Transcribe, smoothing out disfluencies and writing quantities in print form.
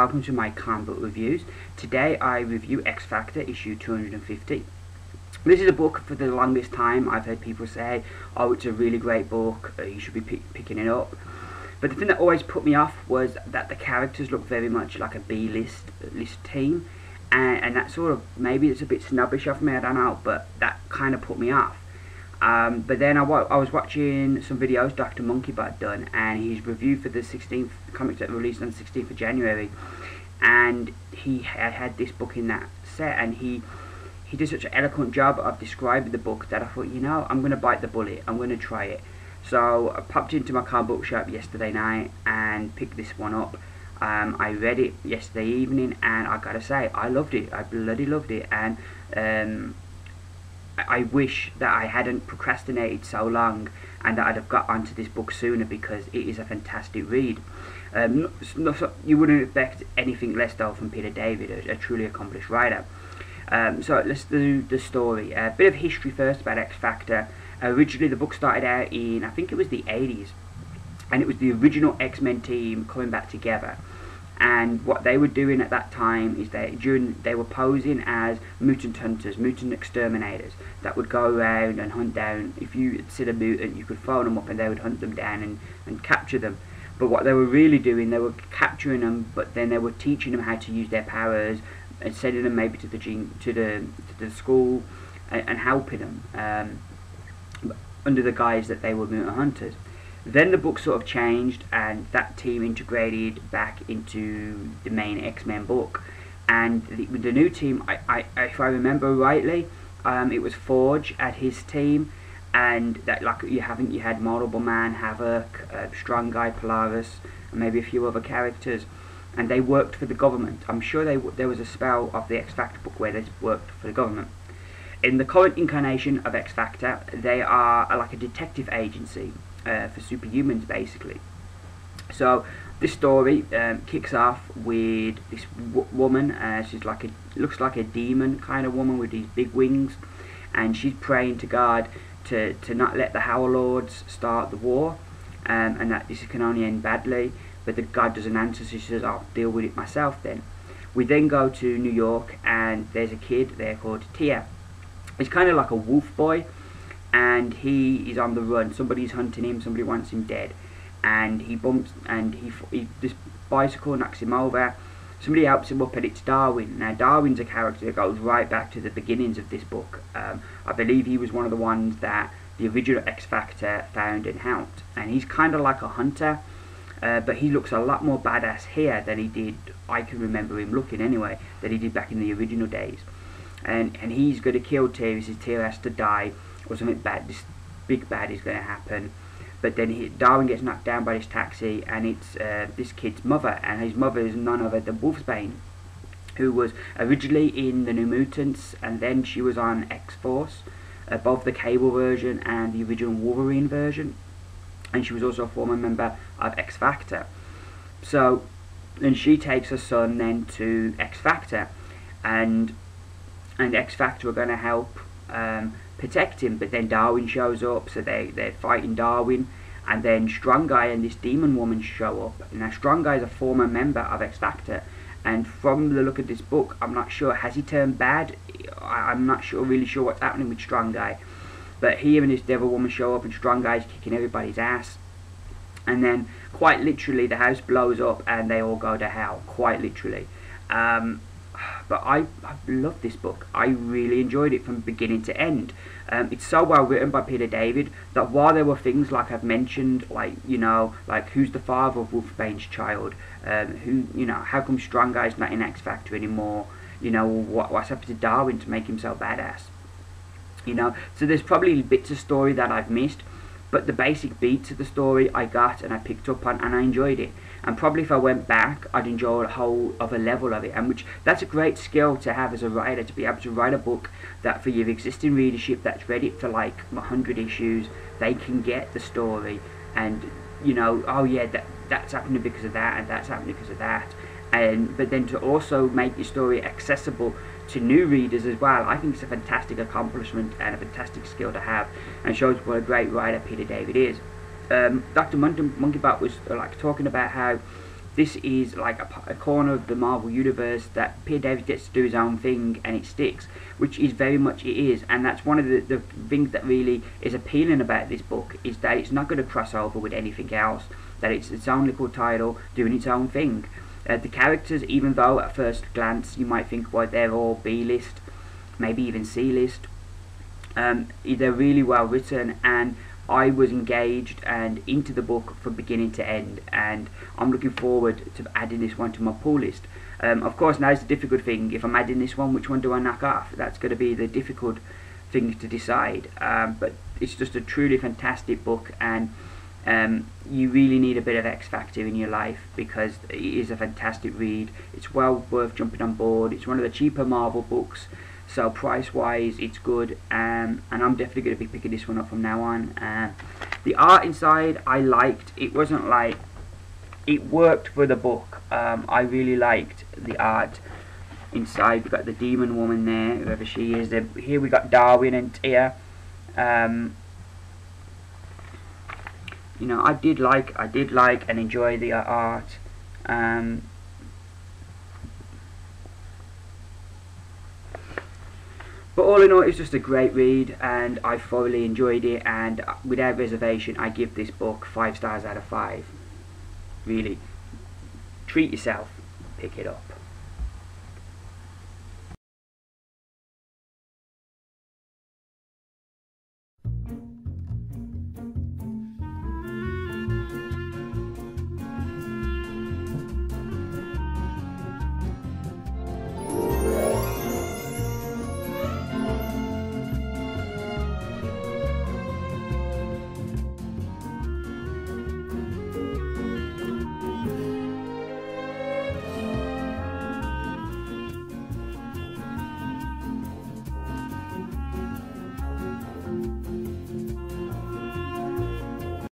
welcome to my comic book reviews. Today I review X Factor issue 250. This is a book for the longest time I've heard people say, oh, it's a really great book, you should be picking it up. But the thing that always put me off was that the characters look very much like a B-list team, and that sort of, maybe it's a bit snobbish of me, I don't know, but that kind of put me off. But then I was watching some videos Dr. Monkeybot done, and his review for the 16th comics that were released on the 16th of January, and he had this book in that set, and he did such an eloquent job of describing the book that I thought, you know, I'm going to bite the bullet, I'm going to try it. So I popped into my comic book shop yesterday night and picked this one up. I read it yesterday evening, and I gotta say, I loved it. I bloody loved it, and I wish that I hadn't procrastinated so long and that I'd have got onto this book sooner, because it is a fantastic read. You wouldn't expect anything less though from Peter David, a truly accomplished writer. So let's do the story. A bit of history first about X Factor. Originally the book started out in, I think it was the 80s, and it was the original X-Men team coming back together. And what they were doing at that time is they were posing as mutant hunters, mutant exterminators that would go around and hunt down. If you had seen a mutant, you could phone them up and they would hunt them down and capture them. But what they were really doing, they were capturing them, but then they were teaching them how to use their powers and sending them maybe to the school and helping them under the guise that they were mutant hunters. Then the book sort of changed, and that team integrated back into the main X-Men book. And the new team, if I remember rightly, it was Forge at his team, and that, like, you had Multiple Man, Havoc, Strong Guy, Polaris, and maybe a few other characters, and they worked for the government. I'm sure there was a spell of the X Factor book where they worked for the government. In the current incarnation of X Factor, they are like a detective agency for superhumans, basically. So this story kicks off with this woman. She's looks like a demon kind of woman with these big wings, and she's praying to God to not let the Howler Lords start the war, and that this can only end badly. But the God doesn't answer, so she says, I'll deal with it myself then. We then go to New York, and there's a kid there called Tia. He's kind of like a wolf boy, and he is on the run. Somebody's hunting him, somebody wants him dead, and he bumps, and this bicycle knocks him over. Somebody helps him up, and it's Darwin. Now Darwin's a character that goes right back to the beginnings of this book. I believe he was one of the ones that the original X Factor found and helped, and he's kind of like a hunter, but he looks a lot more badass here than he did, I can remember him looking anyway, than he did back in the original days. And he's going to kill Tia. He says Tia has to die, or something bad, this big bad is going to happen. But then Darwin gets knocked down by this taxi, and it's this kid's mother, and his mother is none other than Wolfsbane, who was originally in the New Mutants, and then she was on X-Force, both the Cable version and the original Wolverine version, and she was also a former member of X Factor. So, and she takes her son then to X Factor, and X Factor are going to help protect him, but then Darwin shows up, so they're fighting Darwin, and then Strong Guy and this demon woman show up. Now Strong Guy is a former member of X Factor, and from the look of this book, I'm not sure, has he turned bad? I'm not really sure what's happening with Strong Guy, but he and this devil woman show up, and Strong Guy's kicking everybody's ass, and then quite literally the house blows up and they all go to hell, quite literally. But I love this book. I really enjoyed it from beginning to end. It's so well written by Peter David that while there were things like I've mentioned, like, you know, like who's the father of Wolfbane's child, how come Strong Guy's not in X Factor anymore, you know, what's happened to Darwin to make him so badass, you know. So there's probably bits of story that I've missed, but the basic beats of the story I got and I picked up on, and I enjoyed it. And probably if I went back, I'd enjoy a whole other level of it, and that's a great skill to have as a writer, to be able to write a book that for your existing readership that's read it for like 100 issues, they can get the story, and, you know, oh yeah, that's happening because of that, and that's happening because of that, but then to also make your story accessible to new readers as well. I think it's a fantastic accomplishment and a fantastic skill to have, and shows what a great writer Peter David is. Dr. Monkeybot was talking about how This is like a corner of the Marvel universe that Peter David gets to do his own thing and it sticks, which is very much it is. And that's one of the things that really is appealing about this book, is that it's not going to cross over with anything else, that it's its own little title doing its own thing. The characters, even though at first glance you might think, well, they're all B-list, maybe even C-list, they're really well written, and I was engaged and into the book from beginning to end, and I'm looking forward to adding this one to my pull list. Of course, now's the difficult thing. If I'm adding this one, which one do I knock off? That's going to be the difficult thing to decide. But it's just a truly fantastic book, and you really need a bit of X Factor in your life, because it is a fantastic read. It's well worth jumping on board. It's one of the cheaper Marvel books, so price wise it's good, and I'm definitely going to be picking this one up from now on. The art inside I liked. It wasn't like, it worked for the book. I really liked the art inside. We've got the demon woman there, whoever she is. Here we got Darwin and Tia. You know, I did like and enjoy the art. But all in all, it's just a great read, and I thoroughly enjoyed it, and without reservation I give this book 5 stars out of 5. Really, treat yourself, pick it up.